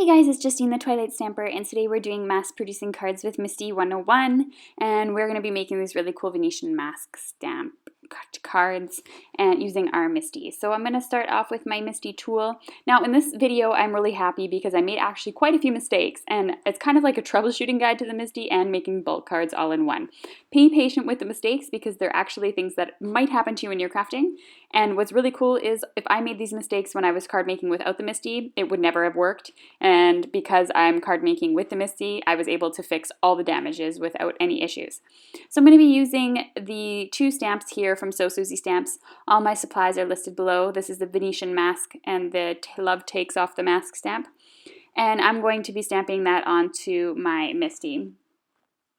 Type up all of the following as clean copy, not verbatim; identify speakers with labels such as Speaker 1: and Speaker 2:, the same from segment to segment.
Speaker 1: Hey guys, it's Justine the Twilight Stamper, and today we're doing mass producing cards with Misti 101, and we're going to be making these really cool Venetian mask stamp cards and using our Misti. So I'm going to start off with my Misti tool. Now in this video I'm really happy because I made actually quite a few mistakes, and it's kind of like a troubleshooting guide to the Misti and making bulk cards all in one. Be patient with the mistakes because they're actually things that might happen to you in your crafting, and what's really cool is if I made these mistakes when I was card making without the Misti, it would never have worked, and because I'm card making with the Misti, I was able to fix all the damages without any issues. So I'm going to be using the two stamps here from So Susie Stamps. All my supplies are listed below. This is the Venetian mask and the Love Takes Off the Mask stamp. And I'm going to be stamping that onto my Misti.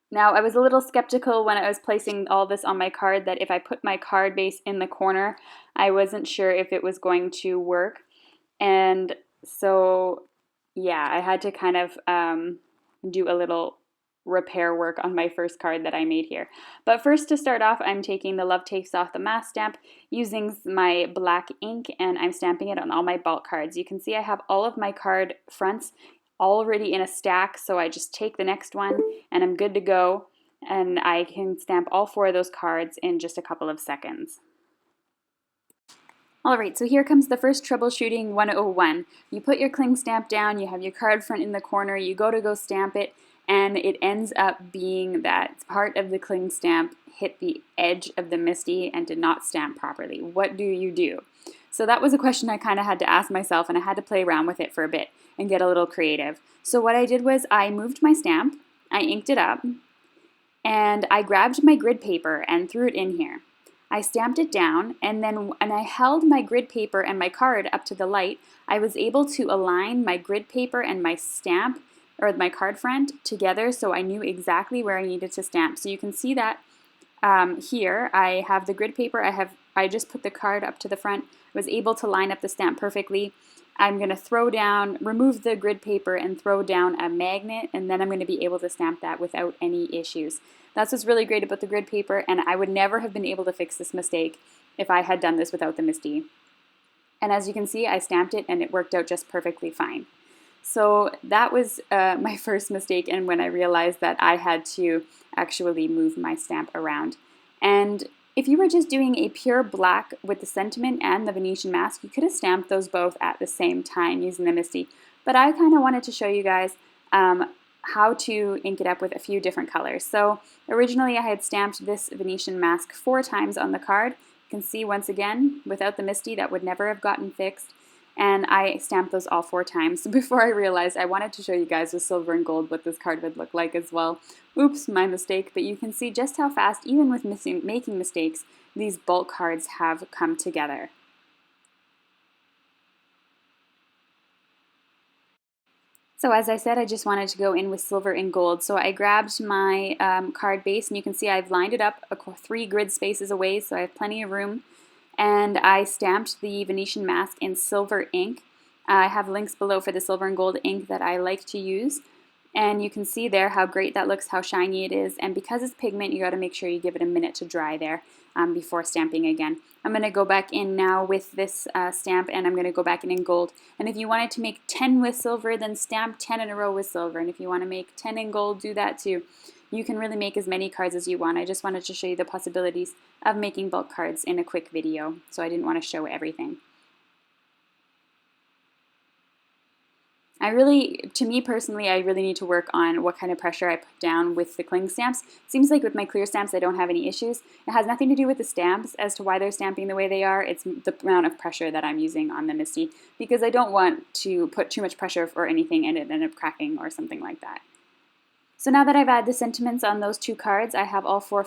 Speaker 1: Now, I was a little skeptical when I was placing all this on my card that if I put my card base in the corner, I wasn't sure if it was going to work. And so, yeah, I had to kind of do a little repair work on my first card that I made here. But first, to start off, I'm taking the Love Takes Off the Mask stamp using my black ink, and I'm stamping it on all my bulk cards. You can see I have all of my card fronts already in a stack, so I just take the next one and I'm good to go, and I can stamp all four of those cards in just a couple of seconds. Alright, so here comes the first troubleshooting 101. You put your cling stamp down, you have your card front in the corner, you go stamp it, and it ends up being that part of the cling stamp hit the edge of the Misti and did not stamp properly. What do you do? So that was a question I kind of had to ask myself, and I had to play around with it for a bit and get a little creative. So what I did was I moved my stamp, I inked it up, and I grabbed my grid paper and threw it in here. I stamped it down, and then when I held my grid paper and my card up to the light, I was able to align my grid paper and my stamp, or my card front, together so I knew exactly where I needed to stamp. So you can see that here I have the grid paper, I just put the card up to the front, was able to line up the stamp perfectly. I'm going to remove the grid paper and throw down a magnet, and then I'm going to be able to stamp that without any issues. That's what's really great about the grid paper, and I would never have been able to fix this mistake if I had done this without the Misti. And as you can see, I stamped it and it worked out just perfectly fine. So that was my first mistake, and when I realized that I had to actually move my stamp around. And if you were just doing a pure black with the sentiment and the Venetian mask, you could have stamped those both at the same time using the Misti. But I kind of wanted to show you guys how to ink it up with a few different colors. So originally I had stamped this Venetian mask 4 times on the card. You can see once again, without the Misti, that would never have gotten fixed. And I stamped those all 4 times. So before I realized, I wanted to show you guys with silver and gold what this card would look like as well. Oops, my mistake, but you can see just how fast, even with making mistakes, these bulk cards have come together. So as I said, I just wanted to go in with silver and gold. So I grabbed my card base, and you can see I've lined it up 3 grid spaces away, so I have plenty of room. And I stamped the Venetian mask in silver ink. I have links below for the silver and gold ink that I like to use. And you can see there how great that looks, how shiny it is. And because it's pigment, you got to make sure you give it a minute to dry there before stamping again. I'm going to go back in now with this stamp, and I'm going to go back in gold. And if you wanted to make 10 with silver, then stamp 10 in a row with silver. And if you want to make 10 in gold, do that too. You can really make as many cards as you want. I just wanted to show you the possibilities of making bulk cards in a quick video, so I didn't want to show everything. To me personally, I really need to work on what kind of pressure I put down with the cling stamps. Seems like with my clear stamps I don't have any issues. It has nothing to do with the stamps as to why they're stamping the way they are. It's the amount of pressure that I'm using on the Misti, because I don't want to put too much pressure or anything and it end up cracking or something like that. So now that I've added the sentiments on those 2 cards, I have all 4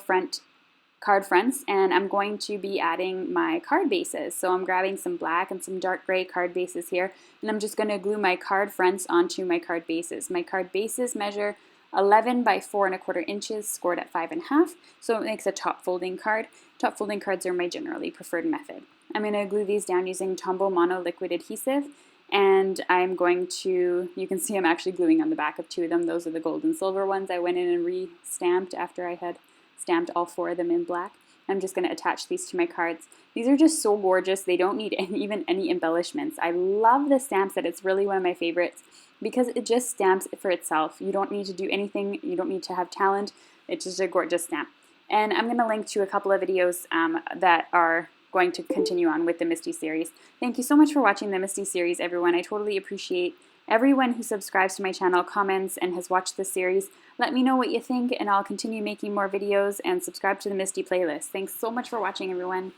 Speaker 1: card fronts, and I'm going to be adding my card bases. So I'm grabbing some black and some dark gray card bases here, and I'm just going to glue my card fronts onto my card bases. My card bases measure 11 by 4 1/4 inches, scored at 5 1/2, so it makes a top folding card. Top folding cards are my generally preferred method. I'm going to glue these down using Tombow Mono liquid adhesive. And I'm going to, you can see I'm actually gluing on the back of 2 of them. Those are the gold and silver ones. I went in and re-stamped after I had stamped all 4 of them in black. I'm just going to attach these to my cards. These are just so gorgeous. They don't need even any embellishments. I love the stamp set. It's really one of my favorites. because it just stamps for itself. You don't need to do anything. You don't need to have talent. It's just a gorgeous stamp. And I'm going to link to a couple of videos that are going to continue on with the Misti series. Thank you so much for watching the Misti series, everyone. I totally appreciate everyone who subscribes to my channel, comments, and has watched this series. Let me know what you think, and I'll continue making more videos and subscribe to the Misti playlist. Thanks so much for watching, everyone.